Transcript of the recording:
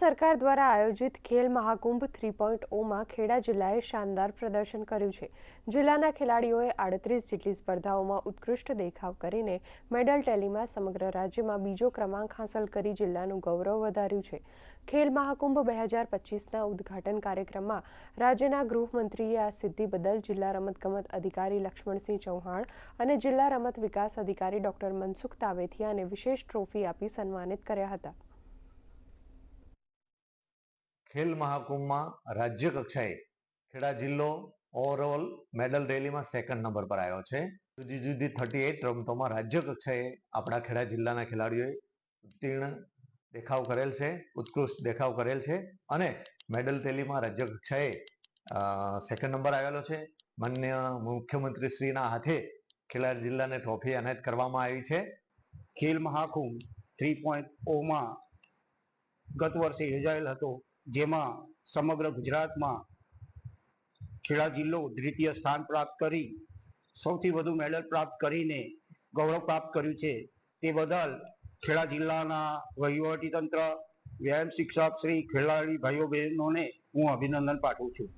સરકાર દ્વારા આયોજિત ખેલ મહાકુંભ 3.0માં ખેડા જિલ્લાએ શાનદાર પ્રદર્શન કર્યું છે। જિલ્લાના ખેલાડીઓએ 38 જેટલી સ્પર્ધાઓમાં ઉત્કૃષ્ટ દેખાવ કરીને મેડલ ટેલીમાં સમગ્ર રાજ્યમાં બીજો ક્રમાંક હાંસલ કરી જિલ્લાનું ગૌરવ વધાર્યું છે। ખેલ મહાકુંભ 2025ના ઉદ્ઘાટન કાર્યક્રમમાં રાજ્યના ગૃહમંત્રીએ આ સિદ્ધિ બદલ જિલ્લા રમતગમત અધિકારી લક્ષ્મણસિંહ ચૌહાણ અને જિલ્લા રમત વિકાસ અધિકારી ડોક્ટર મનસુખ તાવેથિયાને વિશેષ ટ્રોફી આપી સન્માનિત કર્યા હતા। ખેલ મહાકુંભમાં રાજ્ય કક્ષાએ ખેડા જિલ્લો ઓવરઓલ મેડલ રેલીમાં સેકન્ડ નંબર પર આવ્યો છે। જુદી જુદી 38 રમતોમાં રાજ્ય કક્ષાએ આપણા ખેડા જિલ્લાના ખેલાડીઓએ ઉત્તીર્ણ દેખાવ કરેલ છે, ઉત્કૃષ્ટ દેખાવ કરેલ છે અને મેડલ રેલીમાં રાજ્ય કક્ષાએ સેકન્ડ નંબર આવેલો છે। માનનીય મુખ્યમંત્રી શ્રીના હાથે ખેડા જિલ્લાને ટ્રોફી એનાયત કરવામાં આવી છે। ખેલ મહાકુંભ 3.0માં ગત વર્ષે યોજાયેલ હતો, જેમાં સમગ્ર ગુજરાતમાં ખેડા જિલ્લો દ્વિતીય સ્થાન પ્રાપ્ત કરી સૌથી વધુ મેડલ પ્રાપ્ત કરીને ગૌરવ પ્રાપ્ત કર્યું છે। તે બદલ ખેડા જિલ્લાના વહીવટી તંત્ર, વ્યાયામ શિક્ષક શ્રી, ખેલાડી ભાઈઓ બહેનોને હું અભિનંદન પાઠવું છું।